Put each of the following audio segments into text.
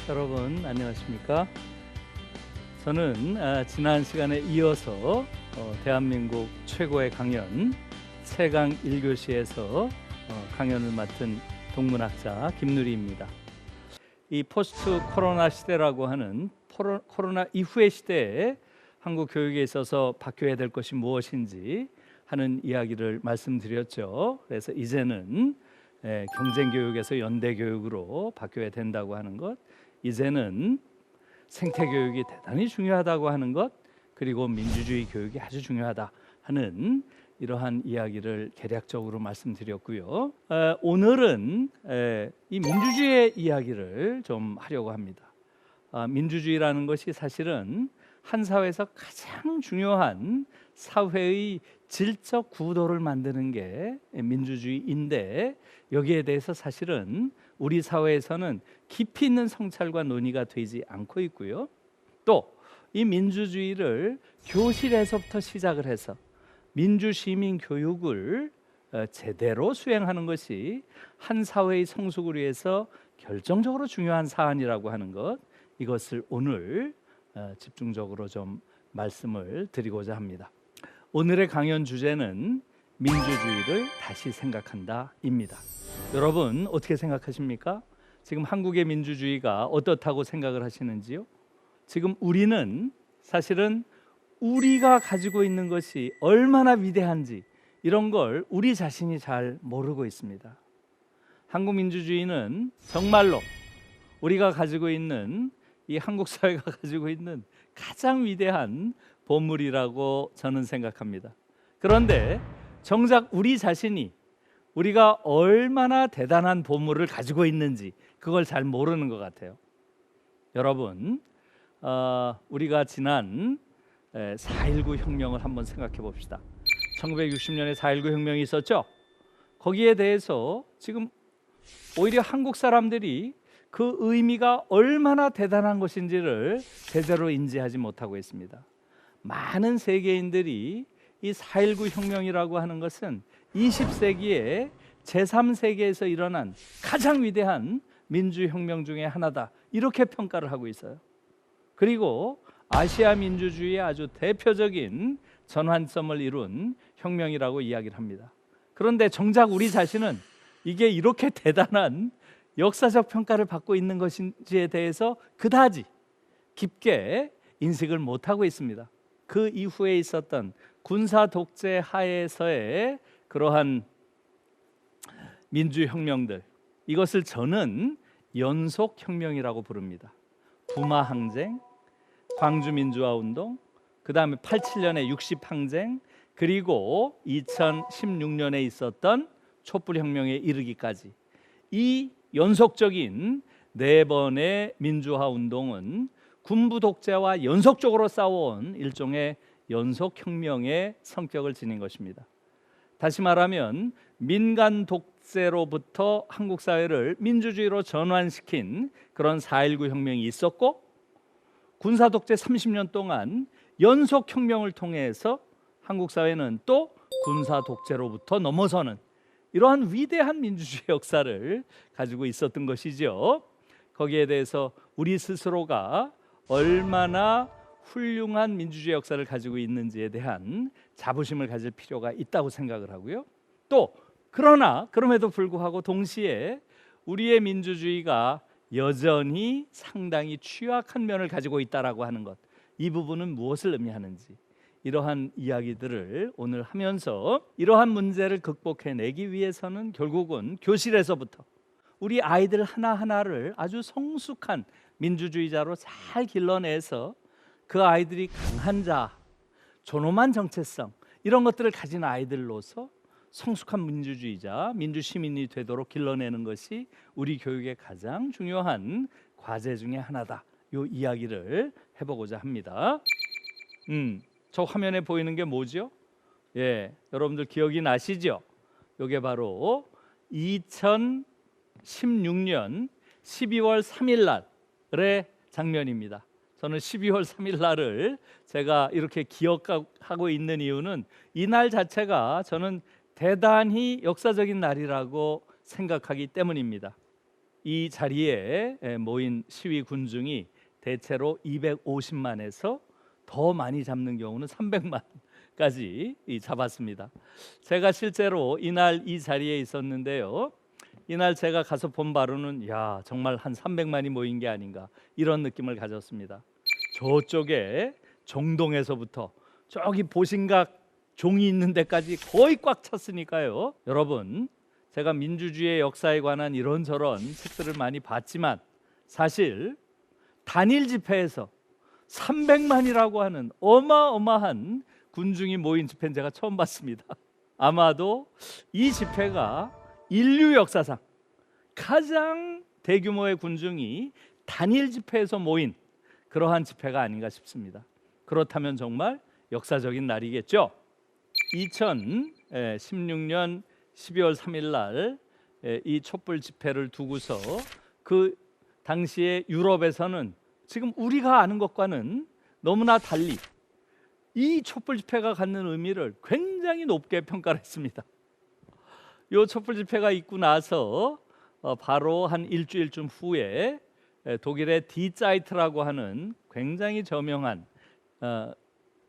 여러분 안녕하십니까? 저는 지난 시간에 이어서 대한민국 최고의 강연 최강 1교시에서 강연을 맡은 동문학자 김누리입니다. 이 포스트 코로나 시대라고 하는 코로나 이후의 시대에 한국 교육에 있어서 바뀌어야 될 것이 무엇인지 하는 이야기를 말씀드렸죠. 그래서 이제는 경쟁 교육에서 연대 교육으로 바뀌어야 된다고 하는 것, 이제는 생태 교육이 대단히 중요하다고 하는 것, 그리고 민주주의 교육이 아주 중요하다 하는 이러한 이야기를 개략적으로 말씀드렸고요. 오늘은 이 민주주의의 이야기를 좀 하려고 합니다. 민주주의라는 것이 사실은 한 사회에서 가장 중요한 사회의 질적 구도를 만드는 게 민주주의인데, 여기에 대해서 사실은 우리 사회에서는 깊이 있는 성찰과 논의가 되지 않고 있고요. 또 이 민주주의를 교실에서부터 시작을 해서 민주시민 교육을 제대로 수행하는 것이 한 사회의 성숙을 위해서 결정적으로 중요한 사안이라고 하는 것, 이것을 오늘 집중적으로 좀 말씀을 드리고자 합니다. 오늘의 강연 주제는 민주주의를 다시 생각한다입니다. 여러분 어떻게 생각하십니까? 지금 한국의 민주주의가 어떻다고 생각을 하시는지요? 지금 우리는 사실은 우리가 가지고 있는 것이 얼마나 위대한지 이런 걸 우리 자신이 잘 모르고 있습니다. 한국 민주주의는 정말로 우리가 가지고 있는, 이 한국 사회가 가지고 있는 가장 위대한 보물이라고 저는 생각합니다. 그런데 정작 우리 자신이 우리가 얼마나 대단한 보물을 가지고 있는지 그걸 잘 모르는 것 같아요. 여러분, 우리가 지난 4.19 혁명을 한번 생각해 봅시다. 1960년에 4.19 혁명이 있었죠. 거기에 대해서 지금 오히려 한국 사람들이 그 의미가 얼마나 대단한 것인지를 제대로 인지하지 못하고 있습니다. 많은 세계인들이 이 4.19 혁명이라고 하는 것은 20세기에 제3세계에서 일어난 가장 위대한 민주혁명 중에 하나다, 이렇게 평가를 하고 있어요. 그리고 아시아 민주주의의 아주 대표적인 전환점을 이룬 혁명이라고 이야기를 합니다. 그런데 정작 우리 자신은 이게 이렇게 대단한 역사적 평가를 받고 있는 것인지에 대해서 그다지 깊게 인식을 못하고 있습니다. 그 이후에 있었던 군사 독재 하에서의 그러한 민주혁명들, 이것을 저는 연속혁명이라고 부릅니다. 부마 항쟁, 광주 민주화운동, 그 다음에 87년에 60항쟁, 그리고 2016년에 있었던 촛불혁명에 이르기까지 이 연속적인 4번의 민주화운동은 군부 독재와 연속적으로 싸워온 일종의 연속혁명의 성격을 지닌 것입니다. 다시 말하면 민간 독재로부터 한국 사회를 민주주의로 전환시킨 그런 4.19 혁명이 있었고, 군사 독재 30년 동안 연속혁명을 통해서 한국 사회는 또 군사 독재로부터 넘어서는 이러한 위대한 민주주의 역사를 가지고 있었던 것이죠. 거기에 대해서 우리 스스로가 얼마나 훌륭한 민주주의 역사를 가지고 있는지에 대한 자부심을 가질 필요가 있다고 생각을 하고요. 또 그럼에도 불구하고 동시에 우리의 민주주의가 여전히 상당히 취약한 면을 가지고 있다라고 하는 것, 이 부분은 무엇을 의미하는지, 이러한 이야기들을 오늘 하면서 이러한 문제를 극복해내기 위해서는 결국은 교실에서부터 우리 아이들 하나하나를 아주 성숙한 민주주의자로 잘 길러내서 그 아이들이 강한 자, 존엄한 정체성, 이런 것들을 가진 아이들로서 성숙한 민주주의자, 민주시민이 되도록 길러내는 것이 우리 교육의 가장 중요한 과제 중에 하나다, 이 이야기를 해보고자 합니다. 저 화면에 보이는 게 뭐죠? 여러분들 기억이 나시죠? 이게 바로 2016년 12월 3일 날의 장면입니다. 저는 12월 3일 날을 제가 이렇게 기억하고 있는 이유는 이날 자체가 저는 대단히 역사적인 날이라고 생각하기 때문입니다. 이 자리에 모인 시위 군중이 대체로 250만에서 더 많이 잡는 경우는 300만까지 잡았습니다. 제가 실제로 이날 이 자리에 있었는데요. 이날 제가 가서 본 바로는 야, 정말 한 300만이 모인 게 아닌가 이런 느낌을 가졌습니다. 저쪽에 정동에서부터 저기 보신각 종이 있는 데까지 거의 꽉 찼으니까요. 여러분, 제가 민주주의의 역사에 관한 이런저런 책들을 많이 봤지만 사실 단일 집회에서 300만이라고 하는 어마어마한 군중이 모인 집회는 제가 처음 봤습니다. 아마도 이 집회가 인류 역사상 가장 대규모의 군중이 단일 집회에서 모인 그러한 집회가 아닌가 싶습니다. 그렇다면 정말 역사적인 날이겠죠. 2016년 12월 3일 날 이 촛불 집회를 두고서 그 당시에 유럽에서는 지금 우리가 아는 것과는 너무나 달리 이 촛불 집회가 갖는 의미를 굉장히 높게 평가를 했습니다. 이 촛불 집회가 있고 나서 바로 한 일주일쯤 후에 독일의 디자이트라고 하는 굉장히 저명한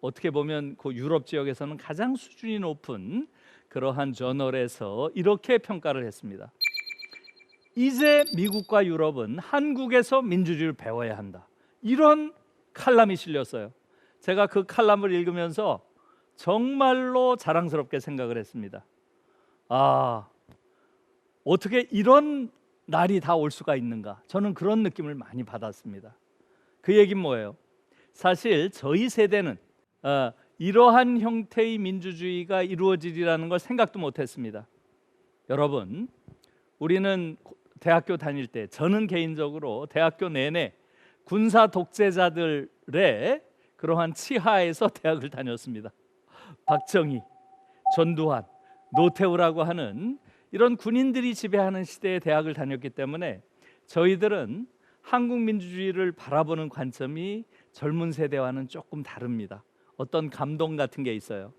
어떻게 보면 그 유럽 지역에서는 가장 수준이 높은 그러한 저널에서 이렇게 평가를 했습니다. 이제 미국과 유럽은 한국에서 민주주의를 배워야 한다. 이런 칼럼이 실렸어요. 제가 그 칼럼을 읽으면서 정말로 자랑스럽게 생각을 했습니다. 아, 어떻게 이런 날이 다 올 수가 있는가? 저는 그런 느낌을 많이 받았습니다. 그 얘기는 뭐예요? 사실 저희 세대는 이러한 형태의 민주주의가 이루어지리라는 걸 생각도 못했습니다. 여러분, 우리는 대학교 다닐 때, 저는 개인적으로 대학교 내내 군사 독재자들의 그러한 치하에서 대학을 다녔습니다. 박정희, 전두환, 노태우라고 하는 이런 군인들이 지배하는 시대에 대학을 다녔기 때문에 저희들은 한국 민주주의를 바라보는 관점이 젊은 세대와는 조금 다릅니다. 어떤 감동 같은 게 있어요.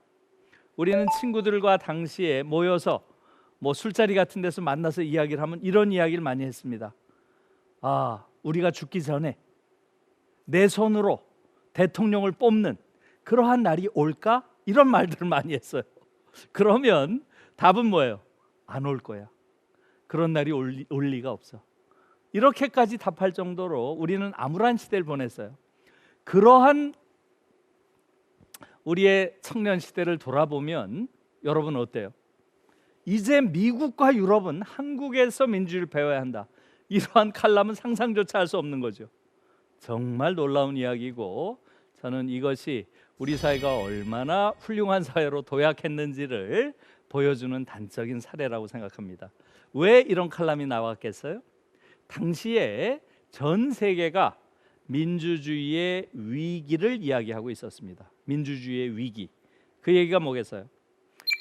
우리는 친구들과 당시에 모여서 뭐 술자리 같은 데서 만나서 이야기를 하면 이런 이야기를 많이 했습니다. 아, 우리가 죽기 전에 내 손으로 대통령을 뽑는 그러한 날이 올까? 이런 말들을 많이 했어요. 그러면 답은 뭐예요? 안 올 거야. 그런 날이 올 리가 없어. 이렇게까지 답할 정도로 우리는 암울한 시대를 보냈어요. 그러한 우리의 청년 시대를 돌아보면 여러분 어때요? 이제 미국과 유럽은 한국에서 민주주의를 배워야 한다. 이러한 칼럼은 상상조차 할 수 없는 거죠. 정말 놀라운 이야기고 저는 이것이 우리 사회가 얼마나 훌륭한 사회로 도약했는지를 보여주는 단적인 사례라고 생각합니다. 왜 이런 칼럼이 나왔겠어요? 당시에 전 세계가 민주주의의 위기를 이야기하고 있었습니다. 민주주의의 위기. 그 얘기가 뭐겠어요?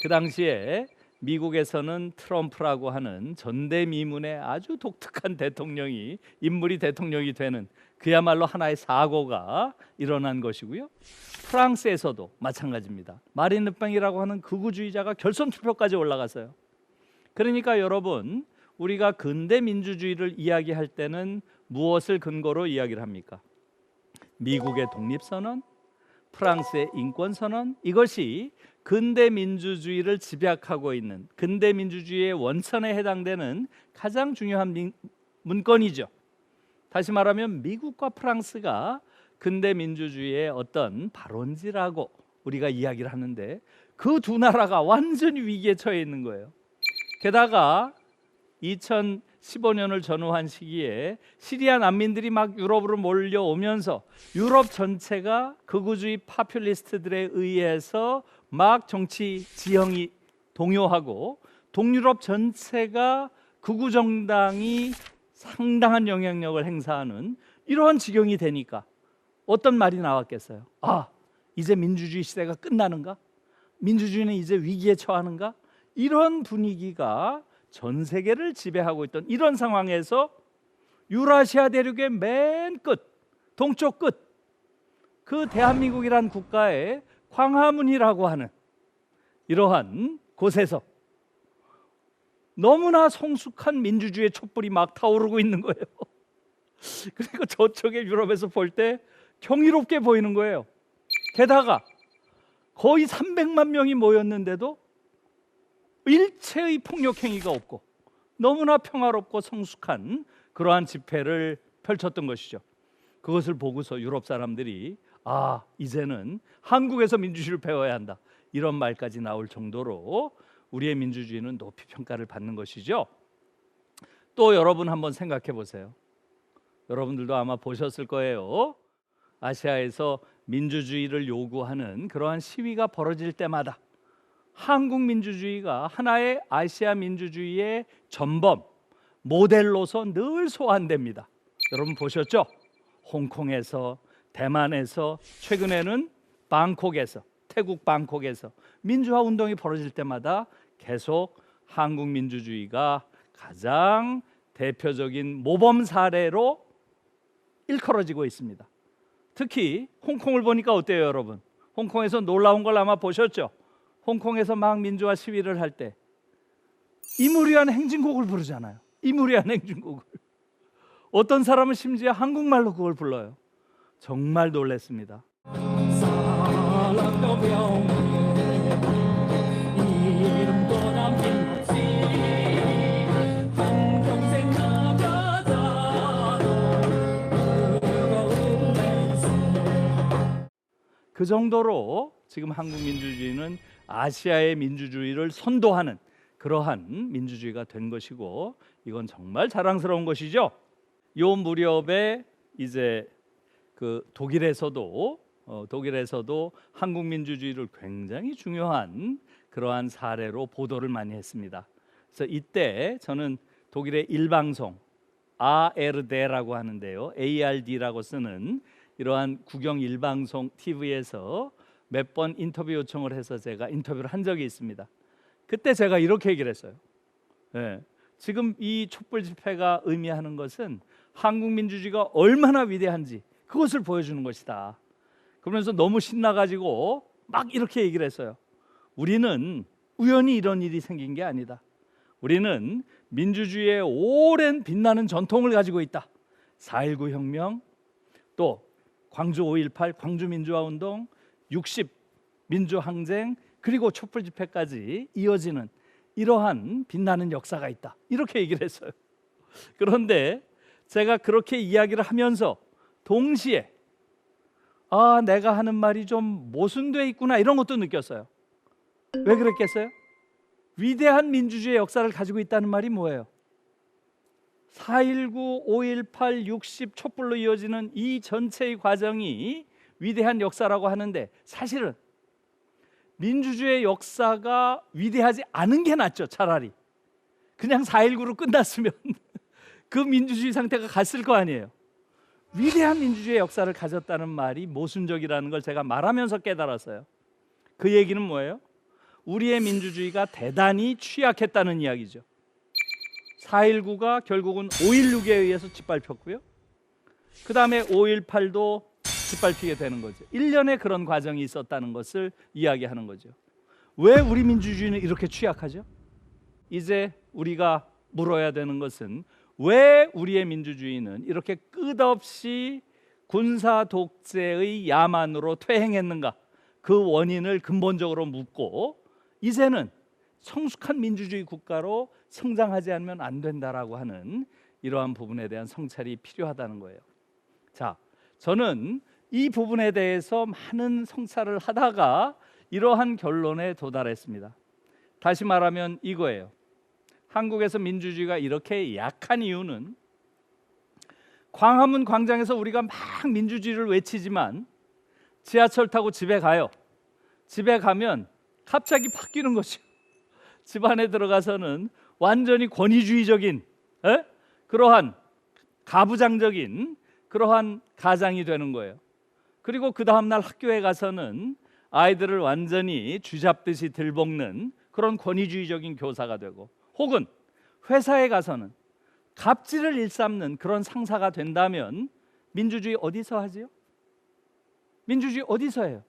그 당시에 미국에서는 트럼프라고 하는 전대미문의 아주 독특한 대통령이 인물이 대통령이 되는 그야말로 하나의 사고가 일어난 것이고요. 프랑스에서도 마찬가지입니다. 마린 르팽이라고 하는 극우주의자가 결선 투표까지 올라갔어요. 그러니까 여러분, 우리가 근대 민주주의를 이야기할 때는 무엇을 근거로 이야기를 합니까? 미국의 독립선언, 프랑스의 인권선언, 이것이 근대 민주주의를 집약하고 있는 근대 민주주의의 원천에 해당되는 가장 중요한 문건이죠. 다시 말하면 미국과 프랑스가 근대 민주주의의 어떤 발원지라고 우리가 이야기를 하는데 그 두 나라가 완전히 위기에 처해 있는 거예요. 게다가 2015년을 전후한 시기에 시리아 난민들이 막 유럽으로 몰려오면서 유럽 전체가 극우주의 파퓰리스트들에 의해서 막 정치 지형이 동요하고 동유럽 전체가 극우 정당이 상당한 영향력을 행사하는 이러한 지경이 되니까 어떤 말이 나왔겠어요? 아, 이제 민주주의 시대가 끝나는가? 민주주의는 이제 위기에 처하는가? 이런 분위기가 전 세계를 지배하고 있던 이런 상황에서 유라시아 대륙의 맨 끝, 동쪽 끝, 그 대한민국이란 국가의 광화문이라고 하는 이러한 곳에서 너무나 성숙한 민주주의의 촛불이 막 타오르고 있는 거예요. 그리고 저쪽에 유럽에서 볼 때 경이롭게 보이는 거예요. 게다가 거의 300만 명이 모였는데도 일체의 폭력 행위가 없고 너무나 평화롭고 성숙한 그러한 집회를 펼쳤던 것이죠. 그것을 보고서 유럽 사람들이 이제는 한국에서 민주주의를 배워야 한다, 이런 말까지 나올 정도로 우리의 민주주의는 높이 평가를 받는 것이죠. 또 여러분 한번 생각해 보세요. 여러분들도 아마 보셨을 거예요. 아시아에서 민주주의를 요구하는 그러한 시위가 벌어질 때마다 한국 민주주의가 하나의 아시아 민주주의의 전범, 모델로서 늘 소환됩니다. 여러분 보셨죠? 홍콩에서, 대만에서, 최근에는 방콕에서, 태국 방콕에서 민주화 운동이 벌어질 때마다 계속 한국 민주주의가 가장 대표적인 모범 사례로 일컬어지고 있습니다. 특히 홍콩을 보니까 어때요, 여러분? 홍콩에서 놀라운 걸 아마 보셨죠? 홍콩에서 막 민주화 시위를 할 때 이무리한 행진곡을 부르잖아요. 이무리한 행진곡을. 어떤 사람은 심지어 한국말로 그걸 불러요. 정말 놀랐습니다. 그 정도로 지금 한국 민주주의는 아시아의 민주주의를 선도하는 그러한 민주주의가 된 것이고, 이건 정말 자랑스러운 것이죠. 요 무렵에 이제 그 독일에서도 한국 민주주의를 굉장히 중요한 그러한 사례로 보도를 많이 했습니다. 그래서 이때 저는 독일의 일방송 ARD라고 하는데요, ARD라고 쓰는 이러한 국영 일방송 TV에서 몇 번 인터뷰 요청을 해서 제가 인터뷰를 한 적이 있습니다. 그때 제가 이렇게 얘기를 했어요. 지금 이 촛불 집회가 의미하는 것은 한국 민주주의가 얼마나 위대한지 그것을 보여주는 것이다. 그러면서 너무 신나가지고 막 이렇게 얘기를 했어요. 우리는 우연히 이런 일이 생긴 게 아니다. 우리는 민주주의의 오랜 빛나는 전통을 가지고 있다. 4.19 혁명, 또 광주 5.18 광주 민주화 운동, 60 민주항쟁, 그리고 촛불 집회까지 이어지는 이러한 빛나는 역사가 있다, 이렇게 얘기를 했어요. 그런데 제가 그렇게 이야기를 하면서 동시에 내가 하는 말이 좀 모순돼 있구나, 이런 것도 느꼈어요. 왜 그랬겠어요? 위대한 민주주의의 역사를 가지고 있다는 말이 뭐예요? 4.19, 5.18, 60 촛불로 이어지는 이 전체의 과정이 위대한 역사라고 하는데, 사실은 민주주의의 역사가 위대하지 않은 게 낫죠. 차라리 그냥 4.19로 끝났으면 그 민주주의 상태가 갔을 거 아니에요. 위대한 민주주의의 역사를 가졌다는 말이 모순적이라는 걸 제가 말하면서 깨달았어요. 그 얘기는 뭐예요? 우리의 민주주의가 대단히 취약했다는 이야기죠. 4.19가 결국은 5.16에 의해서 짓밟혔고요, 그 다음에 5.18도 짓밟히게 되는 거죠. 1년의 그런 과정이 있었다는 것을 이야기하는 거죠. 왜 우리 민주주의는 이렇게 취약하죠? 이제 우리가 물어야 되는 것은 왜 우리의 민주주의는 이렇게 끝없이 군사 독재의 야만으로 퇴행했는가? 그 원인을 근본적으로 묻고, 이제는 성숙한 민주주의 국가로 성장하지 않으면 안 된다라고 하는 이러한 부분에 대한 성찰이 필요하다는 거예요. 자, 저는 이 부분에 대해서 많은 성찰을 하다가 이러한 결론에 도달했습니다. 다시 말하면 이거예요. 한국에서 민주주의가 이렇게 약한 이유는, 광화문 광장에서 우리가 막 민주주의를 외치지만 지하철 타고 집에 가요. 집에 가면 갑자기 바뀌는 거죠. 집 안에 들어가서는 완전히 권위주의적인 그러한 가부장적인 그러한 가장이 되는 거예요. 그리고 그 다음날 학교에 가서는 아이들을 완전히 쥐잡듯이 들볶는 그런 권위주의적인 교사가 되고, 혹은 회사에 가서는 갑질을 일삼는 그런 상사가 된다면 민주주의 어디서 하지요? 민주주의 어디서 해요?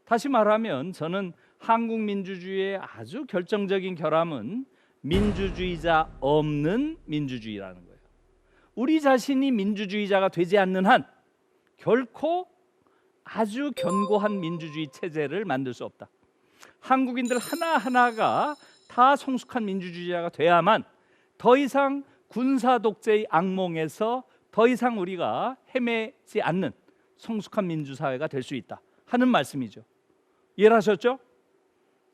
다시 말하면 저는 한국 민주주의의 아주 결정적인 결함은 민주주의자 없는 민주주의라는 거예요. 우리 자신이 민주주의자가 되지 않는 한 결코 아주 견고한 민주주의 체제를 만들 수 없다. 한국인들 하나하나가 다 성숙한 민주주의자가 돼야만 더 이상 군사 독재의 악몽에서 더 이상 우리가 헤매지 않는 성숙한 민주사회가 될 수 있다 하는 말씀이죠. 이해하셨죠?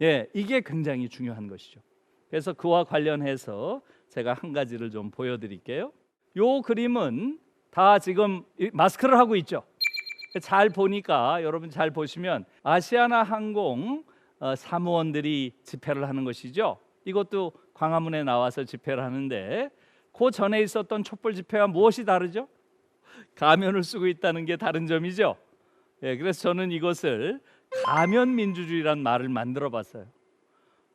예, 이게 굉장히 중요한 것이죠. 그래서 그와 관련해서 제가 한 가지를 좀 보여드릴게요. 요 그림은 다 지금 마스크를 하고 있죠. 잘 보니까 여러분 잘 보시면 아시아나 항공 사무원들이 집회를 하는 것이죠. 이것도 광화문에 나와서 집회를 하는데 그 전에 있었던 촛불 집회와 무엇이 다르죠? 가면을 쓰고 있다는 게 다른 점이죠. 예, 그래서 저는 이것을 가면 민주주의란 말을 만들어 봤어요.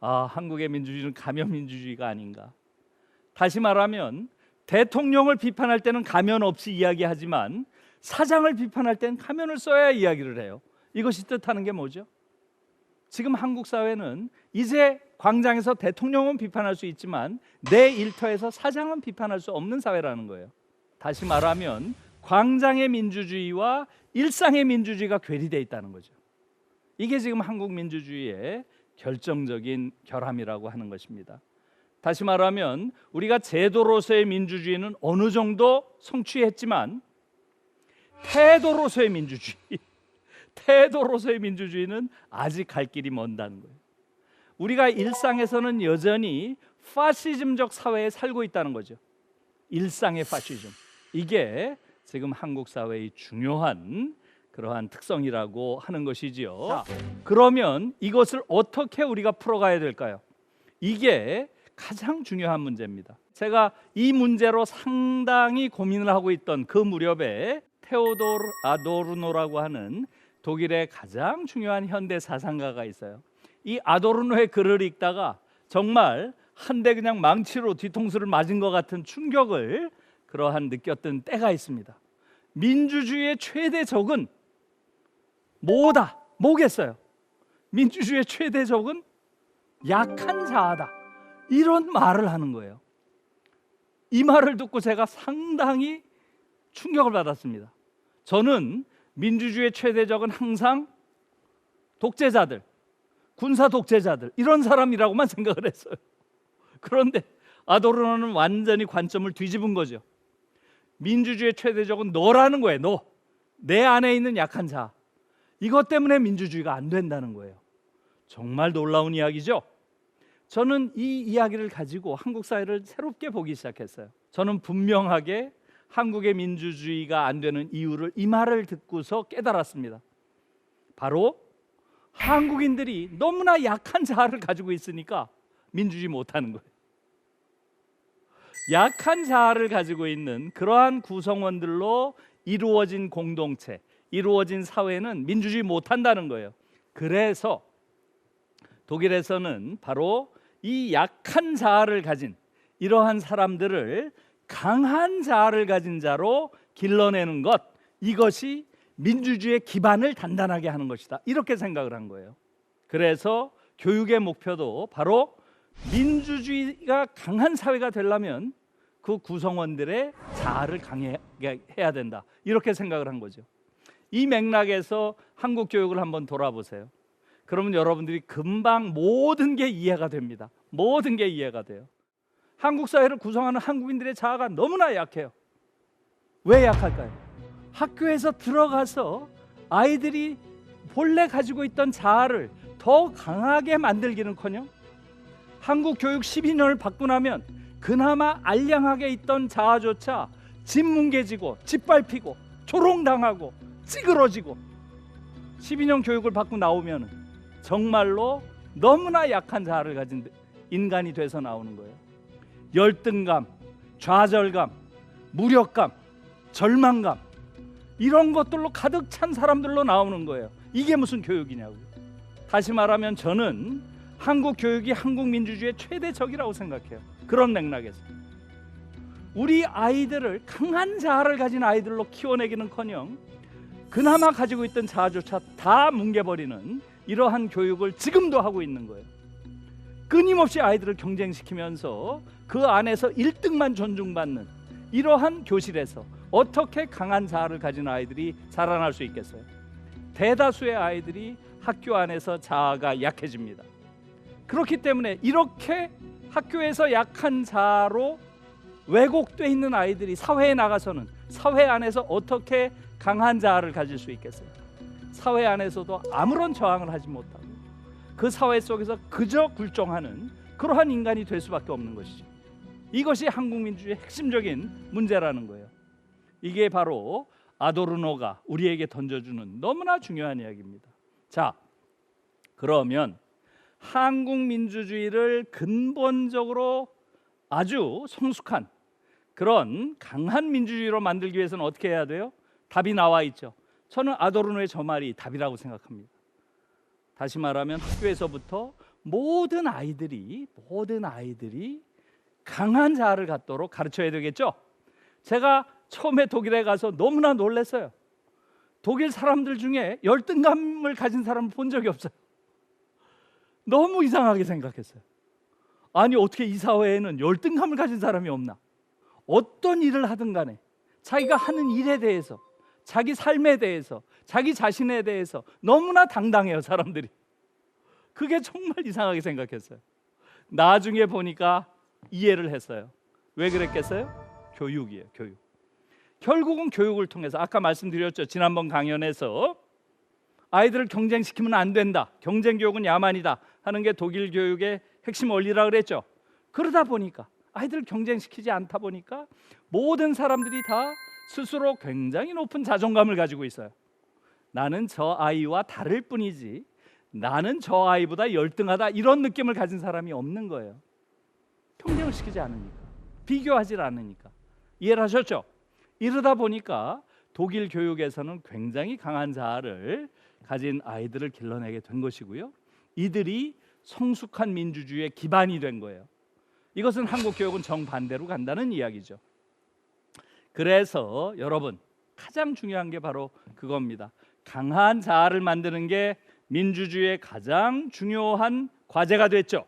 아, 한국의 민주주의는 가면 민주주의가 아닌가. 다시 말하면 대통령을 비판할 때는 가면 없이 이야기하지만 사장을 비판할 때는 가면을 써야 이야기를 해요. 이것이 뜻하는 게 뭐죠? 지금 한국 사회는 이제 광장에서 대통령은 비판할 수 있지만 내 일터에서 사장은 비판할 수 없는 사회라는 거예요. 다시 말하면 광장의 민주주의와 일상의 민주주의가 괴리되어 있다는 거죠. 이게 지금 한국 민주주의의 결정적인 결함이라고 하는 것입니다. 다시 말하면 우리가 제도로서의 민주주의는 어느 정도 성취했지만 태도로서의 민주주의는 아직 갈 길이 먼다는 거예요. 우리가 일상에서는 여전히 파시즘적 사회에 살고 있다는 거죠. 일상의 파시즘. 이게 지금 한국 사회의 중요한 그러한 특성이라고 하는 것이지요. 자, 그러면 이것을 어떻게 우리가 풀어가야 될까요? 이게 가장 중요한 문제입니다. 제가 이 문제로 상당히 고민을 하고 있던 그 무렵에 테오도르 아도르노라고 하는 독일의 가장 중요한 현대 사상가가 있어요. 이 아도르노의 글을 읽다가 정말 한 대 그냥 망치로 뒤통수를 맞은 것 같은 충격을 그러한 느꼈던 때가 있습니다. 민주주의의 최대 적은 뭐겠어요? 민주주의의 최대 적은 약한 자아다. 이런 말을 하는 거예요. 이 말을 듣고 제가 상당히 충격을 받았습니다. 저는 민주주의의 최대 적은 항상 독재자들, 군사 독재자들 이런 사람이라고만 생각을 했어요. 그런데 아도르노는 완전히 관점을 뒤집은 거죠. 민주주의의 최대 적은 너라는 거예요. 너. 내 안에 있는 약한 자. 이것 때문에 민주주의가 안 된다는 거예요. 정말 놀라운 이야기죠. 저는 이 이야기를 가지고 한국 사회를 새롭게 보기 시작했어요. 저는 분명하게 한국의 민주주의가 안 되는 이유를 이 말을 듣고서 깨달았습니다. 바로 한국인들이 너무나 약한 자아를 가지고 있으니까 민주주의 못하는 거예요. 약한 자아를 가지고 있는 그러한 구성원들로 이루어진 공동체, 이루어진 사회는 민주주의 못한다는 거예요. 그래서 독일에서는 바로 이 약한 자아를 가진 이러한 사람들을 강한 자아를 가진 자로 길러내는 것, 이것이 민주주의의 기반을 단단하게 하는 것이다. 이렇게 생각을 한 거예요. 그래서 교육의 목표도 바로 민주주의가 강한 사회가 되려면 그 구성원들의 자아를 강하게 해야 된다. 이렇게 생각을 한 거죠. 이 맥락에서 한국 교육을 한번 돌아보세요. 그러면 여러분들이 금방 모든 게 이해가 됩니다. 모든 게 이해가 돼요. 한국 사회를 구성하는 한국인들의 자아가 너무나 약해요. 왜 약할까요? 학교에서 들어가서 아이들이 본래 가지고 있던 자아를 더 강하게 만들기는커녕 한국 교육 12년을 받고 나면 그나마 알량하게 있던 자아조차 짓뭉개지고 짓밟히고 조롱당하고 찌그러지고 12년 교육을 받고 나오면 정말로 너무나 약한 자아를 가진 인간이 돼서 나오는 거예요. 열등감, 좌절감, 무력감, 절망감 이런 것들로 가득 찬 사람들로 나오는 거예요. 이게 무슨 교육이냐고요. 다시 말하면 저는 한국 교육이 한국 민주주의의 최대 적이라고 생각해요. 그런 맥락에서 우리 아이들을 강한 자아를 가진 아이들로 키워내기는커녕 그나마 가지고 있던 자아조차 다 뭉개버리는 이러한 교육을 지금도 하고 있는 거예요. 끊임없이 아이들을 경쟁시키면서 그 안에서 1등만 존중받는 이러한 교실에서 어떻게 강한 자아를 가진 아이들이 자라날 수 있겠어요? 대다수의 아이들이 학교 안에서 자아가 약해집니다. 그렇기 때문에 이렇게 학교에서 약한 자아로 왜곡되어 있는 아이들이 사회에 나가서는 사회 안에서 어떻게 강한 자아를 가질 수 있겠어요? 사회 안에서도 아무런 저항을 하지 못하고 그 사회 속에서 그저 굴종하는 그러한 인간이 될 수밖에 없는 것이죠. 이것이 한국 민주주의의 핵심적인 문제라는 거예요. 이게 바로 아도르노가 우리에게 던져주는 너무나 중요한 이야기입니다. 자, 그러면 한국 민주주의를 근본적으로 아주 성숙한 그런 강한 민주주의로 만들기 위해서는 어떻게 해야 돼요? 답이 나와 있죠. 저는 아도르노의 저 말이 답이라고 생각합니다. 다시 말하면 학교에서부터 모든 아이들이 강한 자아를 갖도록 가르쳐야 되겠죠. 제가 처음에 독일에 가서 너무나 놀랐어요. 독일 사람들 중에 열등감을 가진 사람을 본 적이 없어요. 너무 이상하게 생각했어요. 아니 어떻게 이 사회에는 열등감을 가진 사람이 없나? 어떤 일을 하든 간에 자기가 하는 일에 대해서, 자기 삶에 대해서, 자기 자신에 대해서 너무나 당당해요, 사람들이. 그게 정말 이상하게 생각했어요. 나중에 보니까 이해를 했어요. 왜 그랬겠어요? 교육이에요, 교육. 결국은 교육을 통해서, 아까 말씀드렸죠, 지난번 강연에서 아이들을 경쟁시키면 안 된다, 경쟁 교육은 야만이다 하는 게 독일 교육의 핵심 원리라 그랬죠. 그러다 보니까 아이들을 경쟁시키지 않다 보니까 모든 사람들이 다 스스로 굉장히 높은 자존감을 가지고 있어요. 나는 저 아이와 다를 뿐이지 나는 저 아이보다 열등하다, 이런 느낌을 가진 사람이 없는 거예요. 경쟁을 시키지 않으니까, 비교하지 않으니까. 이해를 하셨죠? 이러다 보니까 독일 교육에서는 굉장히 강한 자아를 가진 아이들을 길러내게 된 것이고요, 이들이 성숙한 민주주의의 기반이 된 거예요. 이것은 한국 교육은 정반대로 간다는 이야기죠. 그래서 여러분, 가장 중요한 게 바로 그겁니다. 강한 자아를 만드는 게 민주주의의 가장 중요한 과제가 됐죠.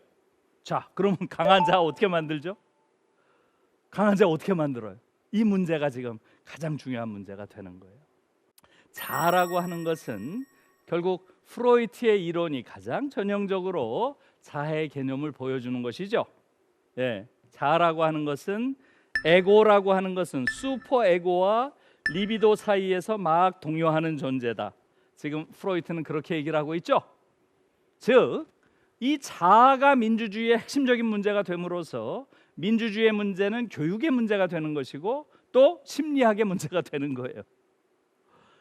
자, 그러면 강한 자아 어떻게 만들죠? 강한 자아 어떻게 만들어요? 이 문제가 지금 가장 중요한 문제가 되는 거예요. 자아라고 하는 것은 결국 프로이트의 이론이 가장 전형적으로 자아의 개념을 보여주는 것이죠. 예, 자아라고 하는 것은, 에고라고 하는 것은 슈퍼 에고와 리비도 사이에서 막 동요하는 존재다. 지금 프로이트는 그렇게 얘기를 하고 있죠. 즉, 이 자아가 민주주의의 핵심적인 문제가 됨으로써 민주주의의 문제는 교육의 문제가 되는 것이고 또 심리학의 문제가 되는 거예요.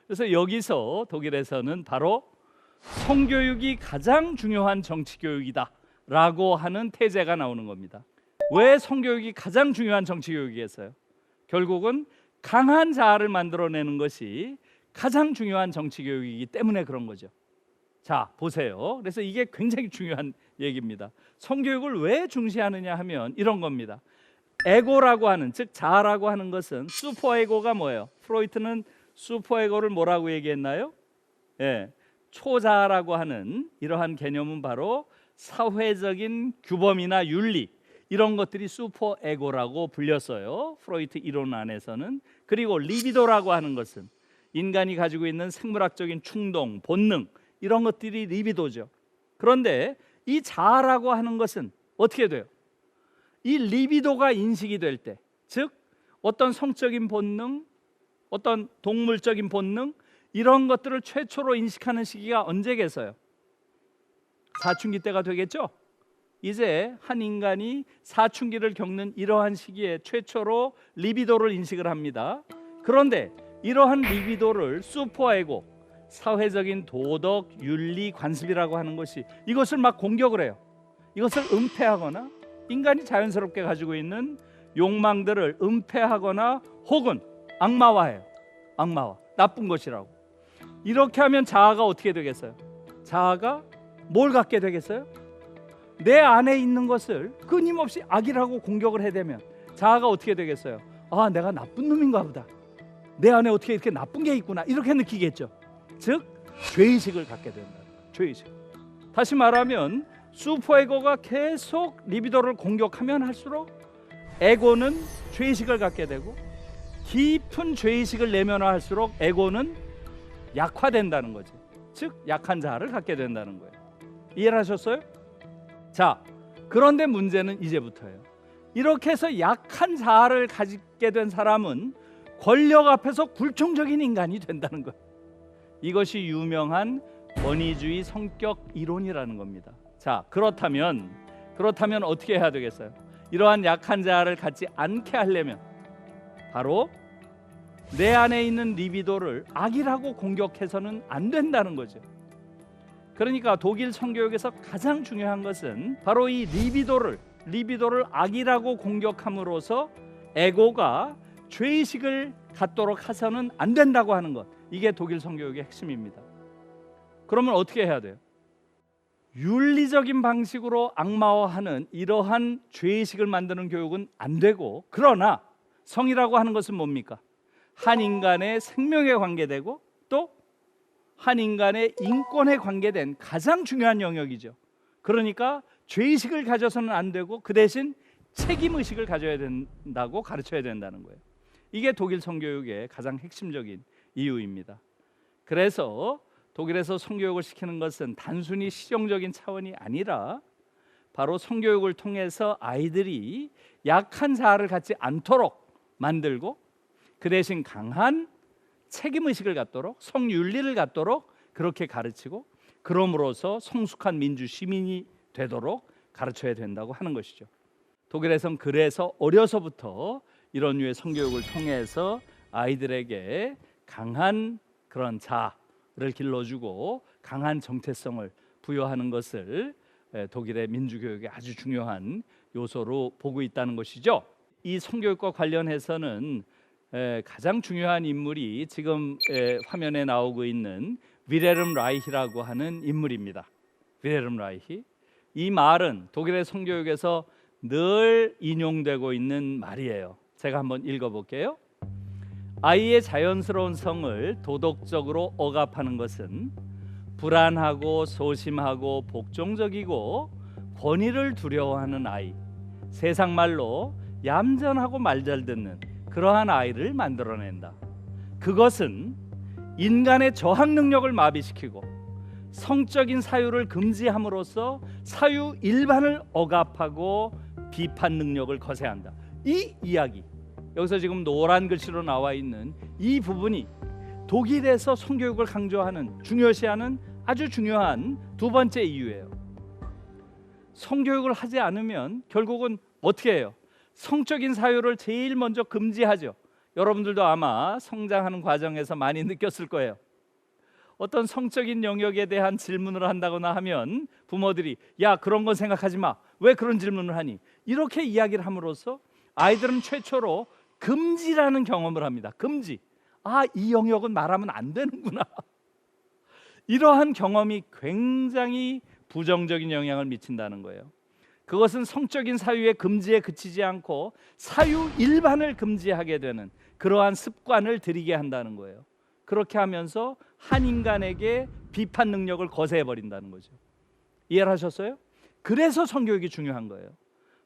그래서 여기서 독일에서는 바로 성교육이 가장 중요한 정치교육이다 라고 하는 태제가 나오는 겁니다. 왜 성교육이 가장 중요한 정치교육이겠어요? 결국은 강한 자아를 만들어내는 것이 가장 중요한 정치교육이기 때문에 그런 거죠. 자, 보세요. 그래서 이게 굉장히 중요한 얘기입니다. 성교육을 왜 중시하느냐 하면 이런 겁니다. 에고라고 하는, 즉 자아라고 하는 것은, 슈퍼에고가 뭐예요? 프로이트는 슈퍼에고를 뭐라고 얘기했나요? 예, 초자아라고 하는 이러한 개념은 바로 사회적인 규범이나 윤리, 이런 것들이 슈퍼에고라고 불렸어요, 프로이트 이론 안에서는. 그리고 리비도라고 하는 것은 인간이 가지고 있는 생물학적인 충동, 본능, 이런 것들이 리비도죠. 그런데 이 자아라고 하는 것은 어떻게 돼요? 이 리비도가 인식이 될 때, 즉 어떤 성적인 본능, 어떤 동물적인 본능, 이런 것들을 최초로 인식하는 시기가 언제겠어요? 사춘기 때가 되겠죠? 이제 한 인간이 사춘기를 겪는 이러한 시기에 최초로 리비도를 인식을 합니다. 그런데 이러한 리비도를 슈퍼에고, 사회적인 도덕, 윤리, 관습이라고 하는 것이 이것을 막 공격을 해요. 이것을 은폐하거나 인간이 자연스럽게 가지고 있는 욕망들을 은폐하거나 혹은 악마화해요. 악마화, 나쁜 것이라고. 이렇게 하면 자아가 어떻게 되겠어요? 자아가 뭘 갖게 되겠어요? 내 안에 있는 것을 끊임없이 악이라고 공격을 해대면 자아가 어떻게 되겠어요? 아, 내가 나쁜 놈인가 보다, 내 안에 어떻게 이렇게 나쁜 게 있구나, 이렇게 느끼겠죠. 즉 죄의식을 갖게 된다. 죄의식. 다시 말하면 슈퍼에고가 계속 리비도를 공격하면 할수록 에고는 죄의식을 갖게 되고, 깊은 죄의식을 내면화할수록 에고는 약화된다는 거죠. 즉 약한 자아를 갖게 된다는 거예요. 이해를 하셨어요? 자, 그런데 문제는 이제부터예요. 이렇게 해서 약한 자아를 가지게 된 사람은 권력 앞에서 굴종적인 인간이 된다는 거예요. 이것이 유명한 권위주의 성격 이론이라는 겁니다. 자, 그렇다면 어떻게 해야 되겠어요? 이러한 약한 자아를 갖지 않게 하려면 바로 내 안에 있는 리비도를 악이라고 공격해서는 안 된다는 거죠. 그러니까 독일 성교육에서 가장 중요한 것은 바로 이 리비도를 악이라고 공격함으로써 에고가 죄의식을 갖도록 해서는 안 된다고 하는 것, 이게 독일 성교육의 핵심입니다. 그러면 어떻게 해야 돼요? 윤리적인 방식으로 악마화하는 이러한 죄의식을 만드는 교육은 안 되고, 그러나 성이라고 하는 것은 뭡니까? 한 인간의 생명에 관계되고 또 한 인간의 인권에 관계된 가장 중요한 영역이죠. 그러니까 죄의식을 가져서는 안 되고 그 대신 책임의식을 가져야 된다고 가르쳐야 된다는 거예요. 이게 독일 성교육의 가장 핵심적인 이유입니다. 그래서 독일에서 성교육을 시키는 것은 단순히 실용적인 차원이 아니라 바로 성교육을 통해서 아이들이 약한 자아를 갖지 않도록 만들고 그 대신 강한 책임의식을 갖도록, 성윤리를 갖도록 그렇게 가르치고, 그럼으로써 성숙한 민주 시민이 되도록 가르쳐야 된다고 하는 것이죠. 독일에선 그래서 어려서부터 이런 류의 성교육을 통해서 아이들에게 강한 그런 자아를 길러주고 강한 정체성을 부여하는 것을 독일의 민주교육의 아주 중요한 요소로 보고 있다는 것이죠. 이 성교육과 관련해서는 가장 중요한 인물이 지금 화면에 나오고 있는 윌헬름 라이히라고 하는 인물입니다. 윌헬름 라이히. 이 말은 독일의 성교육에서 늘 인용되고 있는 말이에요. 제가 한번 읽어볼게요. 아이의 자연스러운 성을 도덕적으로 억압하는 것은 불안하고 소심하고 복종적이고 권위를 두려워하는 아이, 세상 말로 얌전하고 말 잘 듣는 그러한 아이를 만들어낸다. 그것은 인간의 저항 능력을 마비시키고 성적인 사유를 금지함으로써 사유 일반을 억압하고 비판 능력을 거세한다. 이 이야기, 여기서 지금 노란 글씨로 나와 있는 이 부분이 독일에서 성교육을 강조하는, 중요시하는 아주 중요한 두 번째 이유예요. 성교육을 하지 않으면 결국은 어떻게 해요? 성적인 사유를 제일 먼저 금지하죠. 여러분들도 아마 성장하는 과정에서 많이 느꼈을 거예요. 어떤 성적인 영역에 대한 질문을 한다거나 하면 부모들이 야, 그런 건 생각하지 마. 왜 그런 질문을 하니? 이렇게 이야기를 함으로써 아이들은 최초로 금지라는 경험을 합니다. 금지. 아, 이 영역은 말하면 안 되는구나. 이러한 경험이 굉장히 부정적인 영향을 미친다는 거예요. 그것은 성적인 사유의 금지에 그치지 않고 사유 일반을 금지하게 되는 그러한 습관을 들이게 한다는 거예요. 그렇게 하면서 한 인간에게 비판 능력을 거세해 버린다는 거죠. 이해를 하셨어요? 그래서 성교육이 중요한 거예요.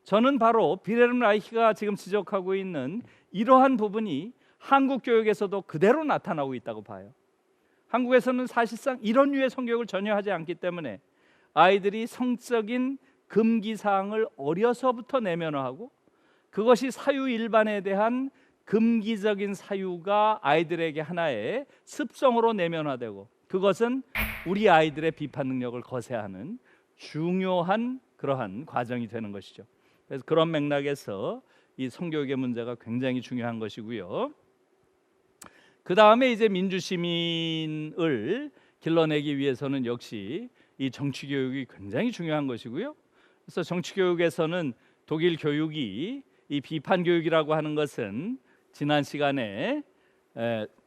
저는 바로 윌헬름 라이히가 지금 지적하고 있는 이러한 부분이 한국 교육에서도 그대로 나타나고 있다고 봐요. 한국에서는 사실상 이런 류의 성교육을 전혀 하지 않기 때문에 아이들이 성적인 금기사항을 어려서부터 내면화하고 그것이 사유 일반에 대한 금기적인 사유가 아이들에게 하나의 습성으로 내면화되고 그것은 우리 아이들의 비판 능력을 거세하는 중요한 그러한 과정이 되는 것이죠. 그래서 그런 맥락에서 이 성교육의 문제가 굉장히 중요한 것이고요. 그 다음에 이제 민주시민을 길러내기 위해서는 역시 이 정치교육이 굉장히 중요한 것이고요. 그래서 정치교육에서는 독일 교육이 이 비판교육이라고 하는 것은 지난 시간에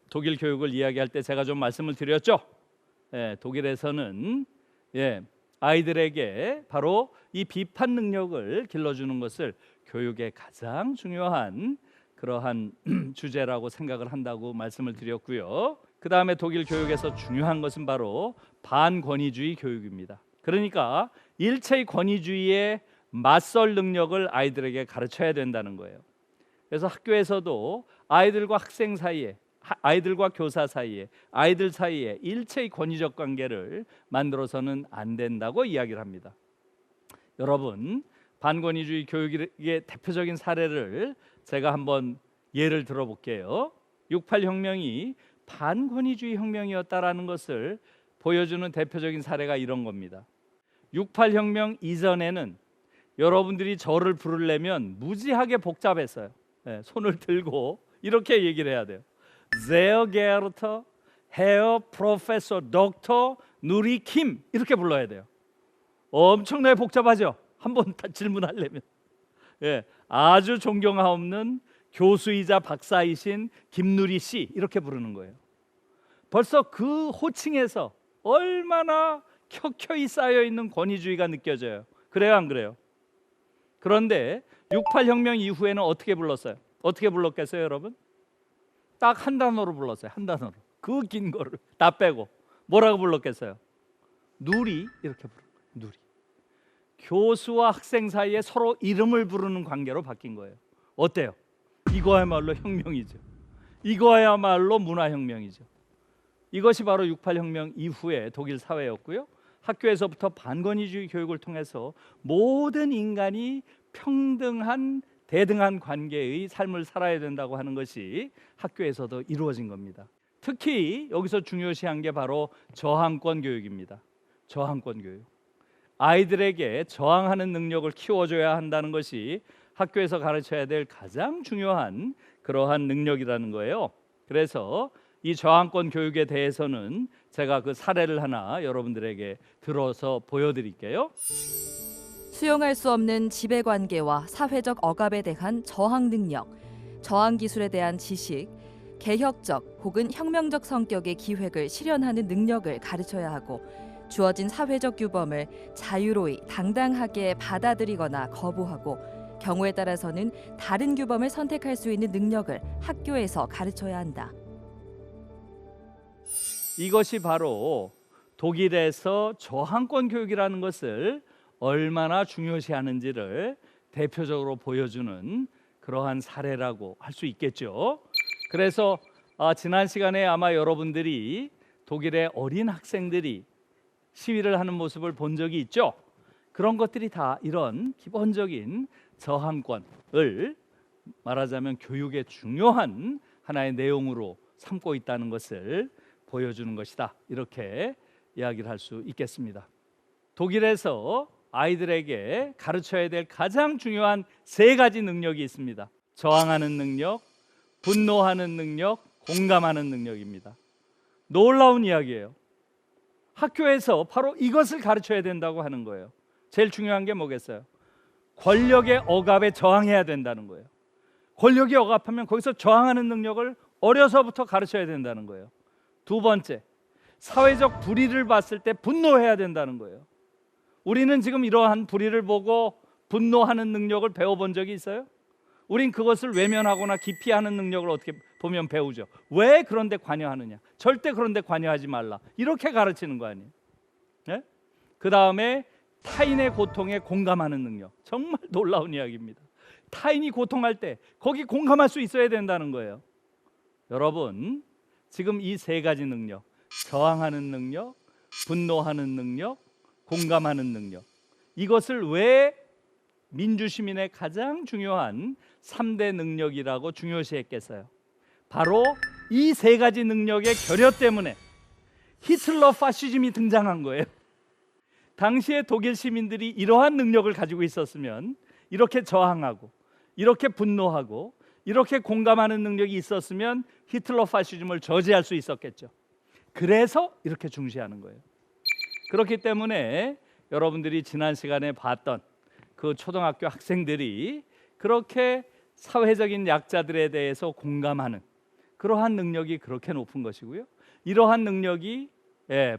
독일 교육을 이야기할 때 제가 좀 말씀을 드렸죠. 독일에서는 아이들에게 바로 이 비판 능력을 길러주는 것을 교육의 가장 중요한 그러한 주제라고 생각을 한다고 말씀을 드렸고요. 그 다음에 독일 교육에서 중요한 것은 바로 반권위주의 교육입니다. 그러니까 일체의 권위주의에 맞설 능력을 아이들에게 가르쳐야 된다는 거예요. 그래서 학교에서도 아이들과 학생 사이에, 아이들과 교사 사이에, 아이들 사이에 일체의 권위적 관계를 만들어서는 안 된다고 이야기를 합니다. 여러분, 반권위주의 교육의 대표적인 사례를 제가 한번 예를 들어볼게요. 6.8 혁명이 반권위주의 혁명이었다라는 것을 보여주는 대표적인 사례가 이런 겁니다. 6.8 혁명 이전에는 여러분들이 저를 부르려면 무지하게 복잡했어요. 손을 들고 이렇게 얘기를 해야 돼요. Sehr geehrter Herr Professor Dr. 누리 킴 이렇게 불러야 돼요. 엄청나게 복잡하죠. 한번 질문하려면. 아주 존경하옵는 교수이자 박사이신 김누리 씨 이렇게 부르는 거예요. 벌써 그 호칭에서 얼마나 켜켜이 쌓여있는 권위주의가 느껴져요. 그래요, 안 그래요? 그런데 6.8 혁명 이후에는 어떻게 불렀어요? 어떻게 불렀겠어요, 여러분? 딱 한 단어로 불렀어요. 한 단어로. 그 긴 거를 다 빼고 뭐라고 불렀겠어요? 누리 이렇게 부르는 거예요. 누리. 교수와 학생 사이에 서로 이름을 부르는 관계로 바뀐 거예요. 어때요? 이거야말로 혁명이죠. 이거야말로 문화혁명이죠. 이것이 바로 6.8 혁명 이후의 독일 사회였고요. 학교에서부터 반권위주의 교육을 통해서 모든 인간이 평등한 대등한 관계의 삶을 살아야 된다고 하는 것이 학교에서도 이루어진 겁니다. 특히 여기서 중요시한 게 바로 저항권 교육입니다. 저항권 교육. 아이들에게 저항하는 능력을 키워줘야 한다는 것이 학교에서 가르쳐야 될 가장 중요한 그러한 능력이라는 거예요. 그래서 이 저항권 교육에 대해서는 제가 그 사례를 하나 여러분들에게 들어서 보여드릴게요. 수용할 수 없는 지배관계와 사회적 억압에 대한 저항 능력, 저항 기술에 대한 지식, 개혁적 혹은 혁명적 성격의 기획을 실현하는 능력을 가르쳐야 하고 주어진 사회적 규범을 자유로이 당당하게 받아들이거나 거부하고 경우에 따라서는 다른 규범을 선택할 수 있는 능력을 학교에서 가르쳐야 한다. 이것이 바로 독일에서 저항권 교육이라는 것을 얼마나 중요시하는지를 대표적으로 보여주는 그러한 사례라고 할 수 있겠죠. 그래서 지난 시간에 아마 여러분들이 독일의 어린 학생들이 시위를 하는 모습을 본 적이 있죠. 그런 것들이 다 이런 기본적인 저항권을 말하자면 교육의 중요한 하나의 내용으로 삼고 있다는 것을 보여주는 것이다. 이렇게 이야기를 할 수 있겠습니다. 독일에서 아이들에게 가르쳐야 될 가장 중요한 세 가지 능력이 있습니다. 저항하는 능력, 분노하는 능력, 공감하는 능력입니다. 놀라운 이야기예요. 학교에서 바로 이것을 가르쳐야 된다고 하는 거예요. 제일 중요한 게 뭐겠어요? 권력의 억압에 저항해야 된다는 거예요. 권력이 억압하면 거기서 저항하는 능력을 어려서부터 가르쳐야 된다는 거예요. 두 번째, 사회적 불의를 봤을 때 분노해야 된다는 거예요. 우리는 지금 이러한 불의를 보고 분노하는 능력을 배워본 적이 있어요? 우린 그것을 외면하거나 기피하는 능력을 어떻게 보면 배우죠. 왜 그런데 관여하느냐? 절대 그런데 관여하지 말라. 이렇게 가르치는 거 아니에요? 네? 그 다음에 타인의 고통에 공감하는 능력. 정말 놀라운 이야기입니다. 타인이 고통할 때 거기 공감할 수 있어야 된다는 거예요. 여러분, 지금 이 세 가지 능력, 저항하는 능력, 분노하는 능력, 공감하는 능력, 이것을 왜 민주시민의 가장 중요한 3대 능력이라고 중요시했겠어요? 바로 이 세 가지 능력의 결여 때문에 히틀러 파시즘이 등장한 거예요. 당시에 독일 시민들이 이러한 능력을 가지고 있었으면, 이렇게 저항하고 이렇게 분노하고 이렇게 공감하는 능력이 있었으면 히틀러 파시즘을 저지할 수 있었겠죠. 그래서 이렇게 중시하는 거예요. 그렇기 때문에 여러분들이 지난 시간에 봤던 그 초등학교 학생들이 그렇게 사회적인 약자들에 대해서 공감하는 그러한 능력이 그렇게 높은 것이고요. 이러한 능력이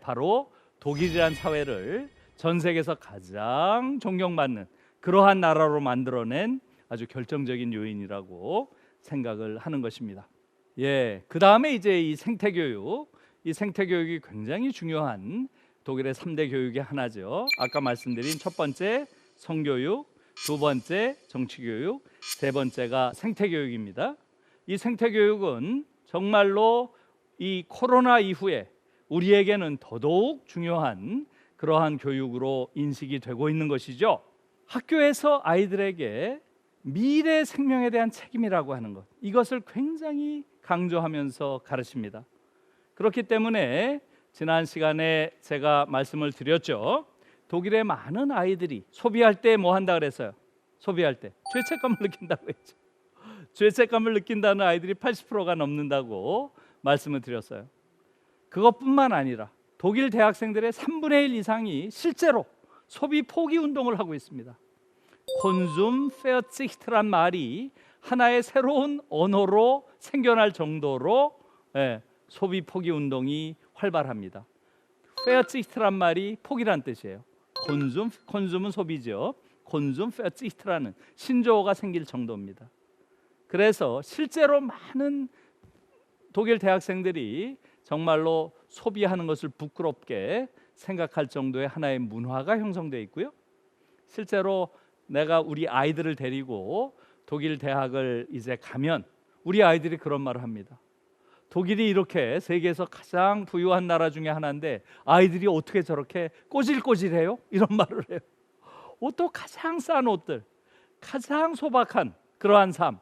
바로 독일이란 사회를 전 세계에서 가장 존경받는 그러한 나라로 만들어낸 아주 결정적인 요인이라고 생각을 하는 것입니다. 그 다음에 이제 이 생태교육, 이 생태교육이 굉장히 중요한 독일의 3대 교육의 하나죠. 아까 말씀드린 첫 번째 성교육, 두 번째 정치교육, 세 번째가 생태교육입니다. 이 생태교육은 정말로 이 코로나 이후에 우리에게는 더더욱 중요한 그러한 교육으로 인식이 되고 있는 것이죠. 학교에서 아이들에게 미래 생명에 대한 책임이라고 하는 것, 이것을 굉장히 강조하면서 가르칩니다. 그렇기 때문에 지난 시간에 제가 말씀을 드렸죠. 독일의 많은 아이들이 소비할 때 뭐 한다 그랬어요? 소비할 때 죄책감을 느낀다고 했죠. 죄책감을 느낀다는 아이들이 80%가 넘는다고 말씀을 드렸어요. 그것뿐만 아니라 독일 대학생들의 3분의 1 이상이 실제로 소비 포기 운동을 하고 있습니다. 콘숨 페어치히트란 말이 하나의 새로운 언어로 생겨날 정도로 소비 포기 운동이 활발합니다. 페어치히트란 말이 포기란 뜻이에요. 콘숨은 소비죠. 콘숨 페어치히트라는 신조어가 생길 정도입니다. 그래서 실제로 많은 독일 대학생들이 정말로 소비하는 것을 부끄럽게 생각할 정도의 하나의 문화가 형성되어 있고요. 실제로 내가 우리 아이들을 데리고 독일 대학을 이제 가면 우리 아이들이 그런 말을 합니다. 독일이 이렇게 세계에서 가장 부유한 나라 중에 하나인데 아이들이 어떻게 저렇게 꼬질꼬질해요? 이런 말을 해요. 옷도 가장 싼 옷들, 가장 소박한 그러한 삶,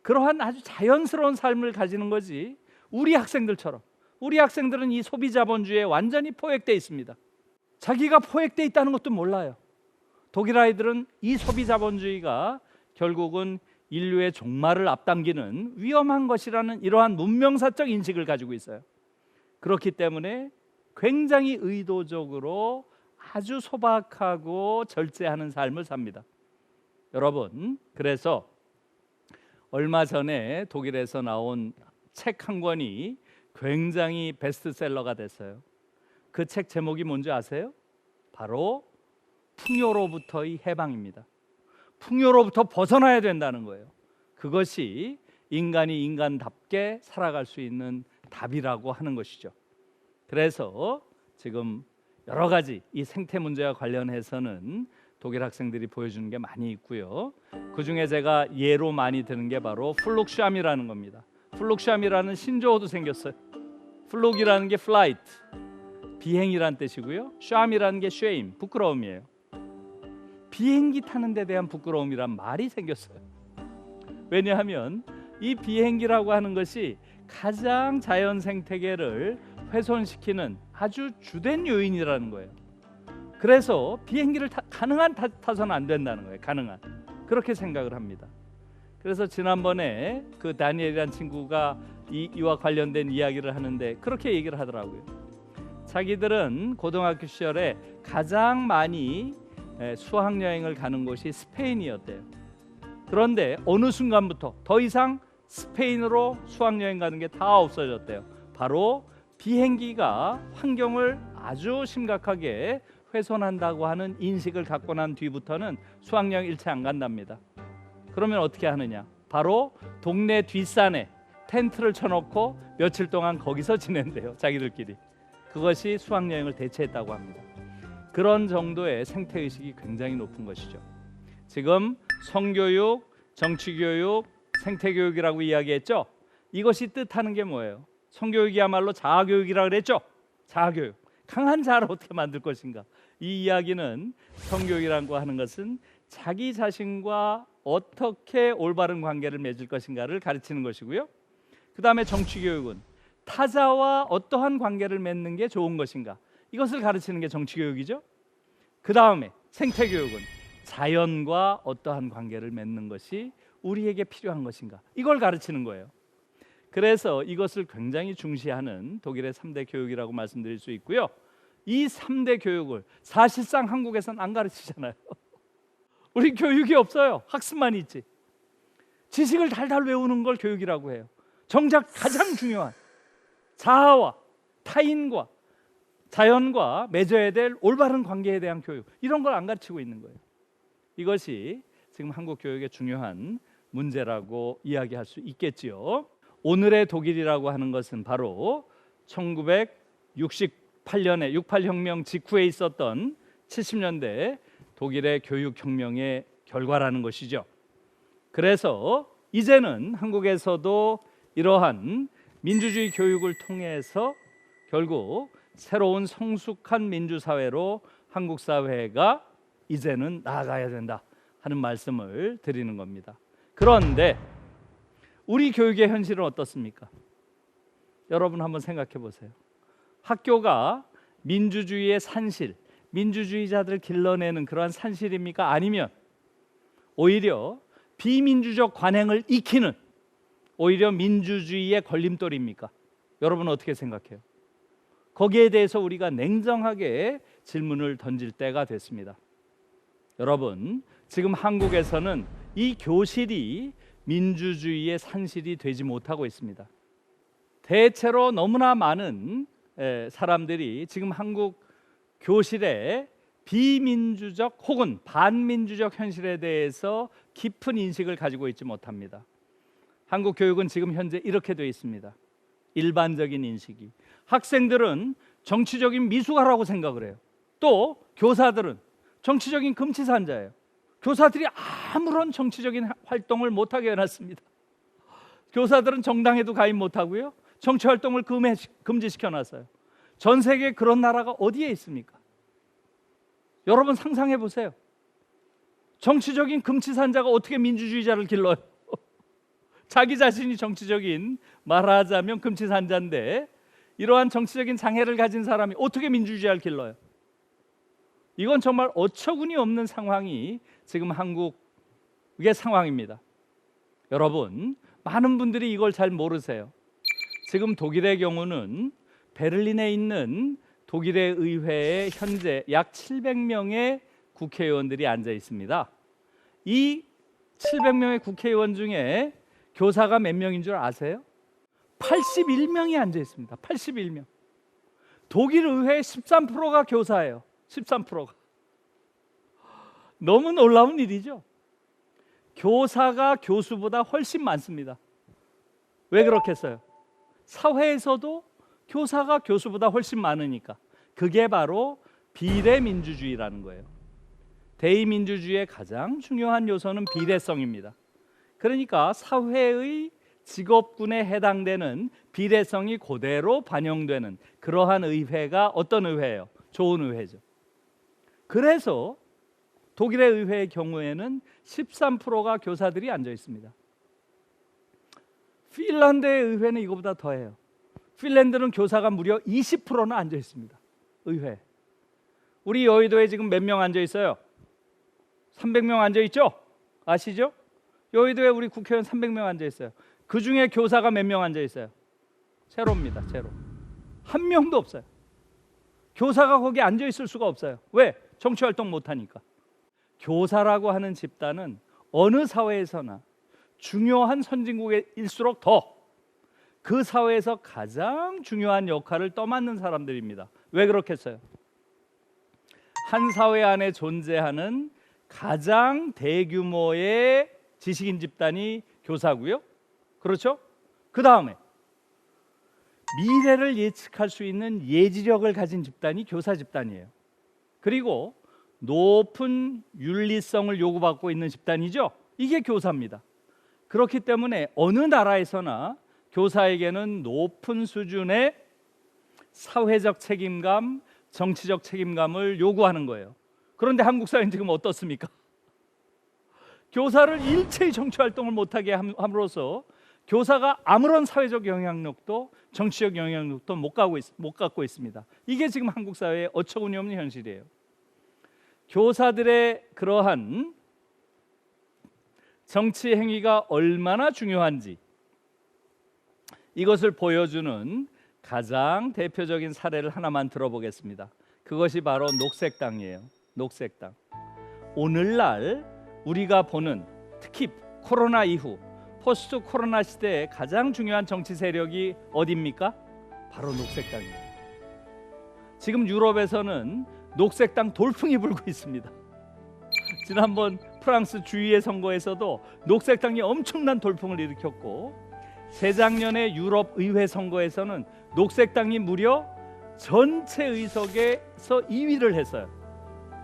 그러한 아주 자연스러운 삶을 가지는 거지. 우리 학생들처럼, 우리 학생들은 이 소비 자본주의에 완전히 포획되어 있습니다. 자기가 포획되어 있다는 것도 몰라요. 독일 아이들은 이 소비 자본주의가 결국은 인류의 종말을 앞당기는 위험한 것이라는 이러한 문명사적 인식을 가지고 있어요. 그렇기 때문에 굉장히 의도적으로 아주 소박하고 절제하는 삶을 삽니다. 여러분, 그래서 얼마 전에 독일에서 나온 책 한 권이 굉장히 베스트셀러가 됐어요. 그 책 제목이 뭔지 아세요? 바로 풍요로부터의 해방입니다. 풍요로부터 벗어나야 된다는 거예요. 그것이 인간이 인간답게 살아갈 수 있는 답이라고 하는 것이죠. 그래서 지금 여러 가지 이 생태 문제와 관련해서는 독일 학생들이 보여주는 게 많이 있고요. 그중에 제가 예로 많이 드는 게 바로 플룩샴이라는 겁니다. 플룩샴이라는 신조어도 생겼어요. 플룩이라는 게 플라이트, 비행이란 뜻이고요. 샴이라는 게 쉐임, 부끄러움이에요. 비행기 타는 데 대한 부끄러움이란 말이 생겼어요. 왜냐하면 이 비행기라고 하는 것이 가장 자연 생태계를 훼손시키는 아주 주된 요인이라는 거예요. 그래서 비행기를 가능한 타서는 안 된다는 거예요. 가능한. 그렇게 생각을 합니다. 그래서 지난번에 그 다니엘이라는 친구가 이와 관련된 이야기를 하는데 그렇게 얘기를 하더라고요. 자기들은 고등학교 시절에 가장 많이 수학여행을 가는 곳이 스페인이었대요. 그런데 어느 순간부터 더 이상 스페인으로 수학여행 가는 게 다 없어졌대요. 바로 비행기가 환경을 아주 심각하게 훼손한다고 하는 인식을 갖고 난 뒤부터는 수학여행 일체 안 간답니다. 그러면 어떻게 하느냐? 바로 동네 뒷산에 텐트를 쳐놓고 며칠 동안 거기서 지낸대요. 자기들끼리. 그것이 수학여행을 대체했다고 합니다. 그런 정도의 생태의식이 굉장히 높은 것이죠. 지금 성교육, 정치교육, 생태교육이라고 이야기했죠. 이것이 뜻하는 게 뭐예요? 성교육이야말로 자아교육이라고 그랬죠. 자아교육. 강한 자아를 어떻게 만들 것인가. 이 이야기는 성교육이라고 하는 것은 자기 자신과 어떻게 올바른 관계를 맺을 것인가를 가르치는 것이고요. 그 다음에 정치교육은 타자와 어떠한 관계를 맺는 게 좋은 것인가. 이것을 가르치는 게 정치교육이죠. 그 다음에 생태교육은 자연과 어떠한 관계를 맺는 것이 우리에게 필요한 것인가. 이걸 가르치는 거예요. 그래서 이것을 굉장히 중시하는 독일의 3대 교육이라고 말씀드릴 수 있고요. 이 3대 교육을 사실상 한국에서는 안 가르치잖아요. 우리 교육이 없어요. 학습만 있지. 지식을 달달 외우는 걸 교육이라고 해요. 정작 가장 중요한 자아와 타인과 자연과 맺어야 될 올바른 관계에 대한 교육, 이런 걸 안 가르치고 있는 거예요. 이것이 지금 한국 교육의 중요한 문제라고 이야기할 수 있겠지요. 오늘의 독일이라고 하는 것은 바로 1968 1968년에 68혁명 직후에 있었던 70년대 독일의 교육혁명의 결과라는 것이죠. 그래서 이제는 한국에서도 이러한 민주주의 교육을 통해서 결국 새로운 성숙한 민주사회로 한국 사회가 이제는 나아가야 된다 하는 말씀을 드리는 겁니다. 그런데 우리 교육의 현실은 어떻습니까? 여러분 한번 생각해 보세요. 학교가 민주주의의 산실, 민주주의자들을 길러내는 그러한 산실입니까? 아니면 오히려 비민주적 관행을 익히는 오히려 민주주의의 걸림돌입니까? 여러분 어떻게 생각해요? 거기에 대해서 우리가 냉정하게 질문을 던질 때가 됐습니다. 여러분, 지금 한국에서는 이 교실이 민주주의의 산실이 되지 못하고 있습니다. 대체로 너무나 많은 사람들이 지금 한국 교실에 비민주적 혹은 반민주적 현실에 대해서 깊은 인식을 가지고 있지 못합니다. 한국 교육은 지금 현재 이렇게 되어 있습니다. 일반적인 인식이 학생들은 정치적인 미숙아라고 생각을 해요. 또 교사들은 정치적인 금치산자예요. 교사들이 아무런 정치적인 활동을 못하게 해놨습니다. 교사들은 정당에도 가입 못하고요, 정치 활동을 금지시켜놨어요. 전 세계에 그런 나라가 어디에 있습니까? 여러분 상상해 보세요. 정치적인 금치산자가 어떻게 민주주의자를 길러요? 자기 자신이 정치적인, 말하자면 금치산자인데 이러한 정치적인 장애를 가진 사람이 어떻게 민주주의자를 길러요? 이건 정말 어처구니 없는 상황이 지금 한국의 상황입니다. 여러분, 많은 분들이 이걸 잘 모르세요. 지금 독일의 경우는 베를린에 있는 독일의 의회에 현재 약 700명의 국회의원들이 앉아 있습니다. 이 700명의 국회의원 중에 교사가 몇 명인 줄 아세요? 81명이 앉아 있습니다. 81명. 독일 의회의 13%가 교사예요. 13%가. 너무 놀라운 일이죠. 교사가 교수보다 훨씬 많습니다. 왜 그렇겠어요? 사회에서도 교사가 교수보다 훨씬 많으니까. 그게 바로 비례민주주의라는 거예요. 대의민주주의의 가장 중요한 요소는 비례성입니다. 그러니까 사회의 직업군에 해당되는 비례성이 그대로 반영되는 그러한 의회가 어떤 의회예요? 좋은 의회죠. 그래서 독일의 의회의 경우에는 13%가 교사들이 앉아 있습니다. 핀란드의 의회는 이거보다 더해요. 핀란드는 교사가 무려 20%나 앉아 있습니다. 의회. 우리 여의도에 지금 몇 명 앉아 있어요? 300명 앉아 있죠? 아시죠? 여의도에 우리 국회의원 300명 앉아 있어요. 그 중에 교사가 몇 명 앉아 있어요? 제로입니다. 제로. 한 명도 없어요. 교사가 거기 앉아 있을 수가 없어요. 왜? 정치활동 못하니까. 교사라고 하는 집단은 어느 사회에서나 중요한 선진국일수록 더 그 사회에서 가장 중요한 역할을 떠맡는 사람들입니다. 왜 그렇겠어요? 한 사회 안에 존재하는 가장 대규모의 지식인 집단이 교사고요. 그렇죠? 그 다음에 미래를 예측할 수 있는 예지력을 가진 집단이 교사 집단이에요. 그리고 높은 윤리성을 요구받고 있는 집단이죠. 이게 교사입니다. 그렇기 때문에 어느 나라에서나 교사에게는 높은 수준의 사회적 책임감, 정치적 책임감을 요구하는 거예요. 그런데 한국 사회는 지금 어떻습니까? 교사를 일체의 정치 활동을 못하게 함으로써 교사가 아무런 사회적 영향력도 정치적 영향력도 못 갖고 있습니다. 이게 지금 한국 사회의 어처구니 없는 현실이에요. 교사들의 그러한 정치 행위가 얼마나 중요한지 이것을 보여주는 가장 대표적인 사례를 하나만 들어보겠습니다. 그것이 바로 녹색당이에요. 녹색당. 오늘날 우리가 보는 특히 코로나 이후 포스트 코로나 시대의 가장 중요한 정치 세력이 어디입니까? 바로 녹색당이에요. 지금 유럽에서는 녹색당 돌풍이 불고 있습니다. 지난번 프랑스 주위의 선거에서도 녹색당이 엄청난 돌풍을 일으켰고 재작년에 유럽 의회 선거에서는 녹색당이 무려 전체 의석에서 2위를 했어요.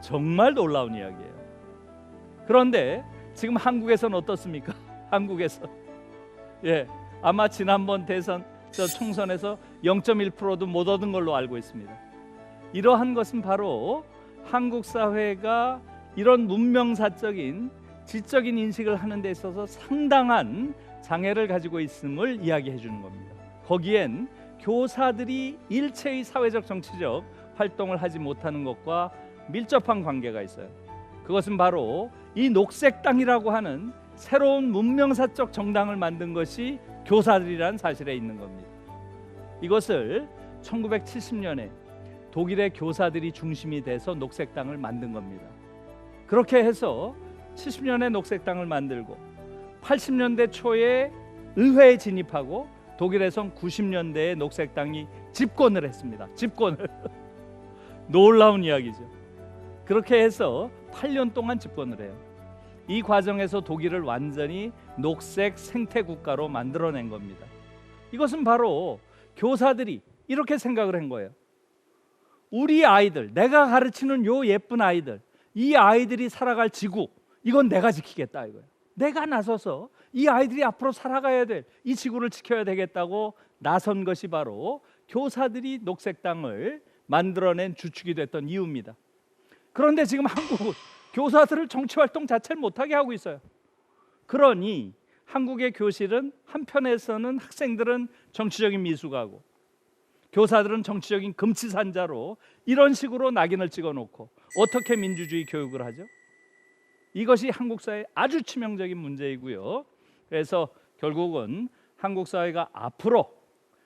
정말 놀라운 이야기예요. 그런데 지금 한국에서는 어떻습니까? 한국에서 아마 지난번 대선 총선에서 0.1%도 못 얻은 걸로 알고 있습니다. 이러한 것은 바로 한국 사회가 이런 문명사적인 지적인 인식을 하는 데 있어서 상당한 장애를 가지고 있음을 이야기해 주는 겁니다. 거기엔 교사들이 일체의 사회적 정치적 활동을 하지 못하는 것과 밀접한 관계가 있어요. 그것은 바로 이 녹색당이라고 하는 새로운 문명사적 정당을 만든 것이 교사들이라는 사실에 있는 겁니다. 이것을 1970년에 독일의 교사들이 중심이 돼서 녹색당을 만든 겁니다. 그렇게 해서 70년에 녹색당을 만들고 80년대 초에 의회에 진입하고 독일에선 90년대에 녹색당이 집권을 했습니다. 집권을 놀라운 이야기죠. 그렇게 해서 8년 동안 집권을 해요. 이 과정에서 독일을 완전히 녹색 생태 국가로 만들어낸 겁니다. 이것은 바로 교사들이 이렇게 생각을 한 거예요. 우리 아이들, 내가 가르치는 요 예쁜 아이들, 이 아이들이 살아갈 지구, 이건 내가 지키겠다 이거예요. 내가 나서서 이 아이들이 앞으로 살아가야 될 이 지구를 지켜야 되겠다고 나선 것이 바로 교사들이 녹색당을 만들어낸 주축이 됐던 이유입니다. 그런데 지금 한국은 교사들을 정치활동 자체를 못하게 하고 있어요. 그러니 한국의 교실은 한편에서는 학생들은 정치적인 미숙하고 교사들은 정치적인 금치산자로 이런 식으로 낙인을 찍어놓고 어떻게 민주주의 교육을 하죠? 이것이 한국 사회의 아주 치명적인 문제이고요. 그래서 결국은 한국 사회가 앞으로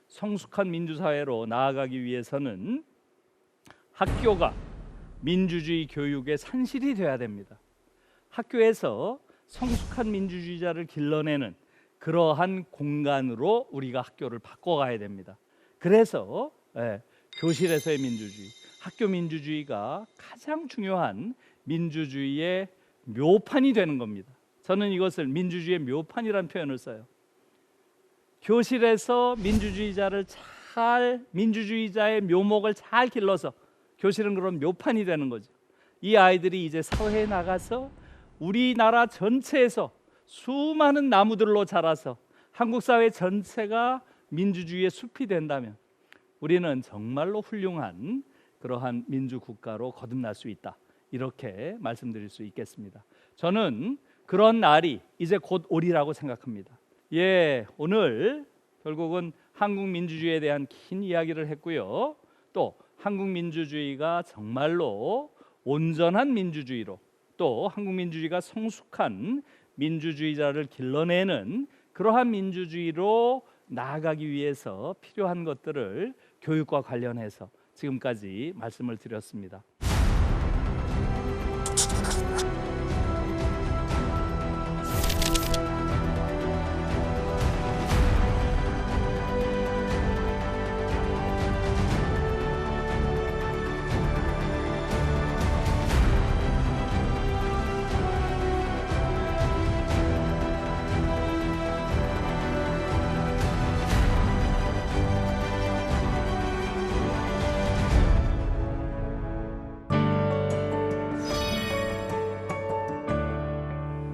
성숙한 민주사회로 나아가기 위해서는 학교가 민주주의 교육의 산실이 돼야 됩니다. 학교에서 성숙한 민주주의자를 길러내는 그러한 공간으로 우리가 학교를 바꿔가야 됩니다. 그래서 교실에서의 민주주의, 학교 민주주의가 가장 중요한 민주주의의 묘판이 되는 겁니다. 저는 이것을 민주주의의 묘판이라는 표현을 써요. 교실에서 민주주의자의 묘목을 잘 길러서 교실은 그런 묘판이 되는 거죠. 이 아이들이 이제 사회에 나가서 우리나라 전체에서 수많은 나무들로 자라서 한국 사회 전체가 민주주의의 숲이 된다면 우리는 정말로 훌륭한 그러한 민주국가로 거듭날 수 있다. 이렇게 말씀드릴 수 있겠습니다. 저는 그런 날이 이제 곧 오리라고 생각합니다. 오늘 결국은 한국 민주주의에 대한 긴 이야기를 했고요. 또 한국 민주주의가 정말로 온전한 민주주의로 또 한국 민주주의가 성숙한 민주주의자를 길러내는 그러한 민주주의로 나아가기 위해서 필요한 것들을 교육과 관련해서 지금까지 말씀을 드렸습니다.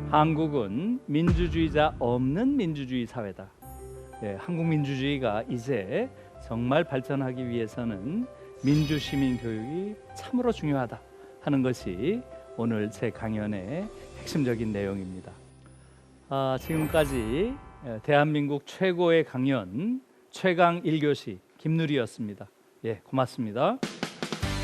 한국은 민주주의자 없는 민주주의 사회다. 한국 민주주의가 이제 정말 발전하기 위해서는 민주시민 교육이 참으로 중요하다 하는 것이 오늘 제 강연의 핵심적인 내용입니다. 지금까지 대한민국 최고의 강연 최강 1교시 김누리였습니다. 고맙습니다.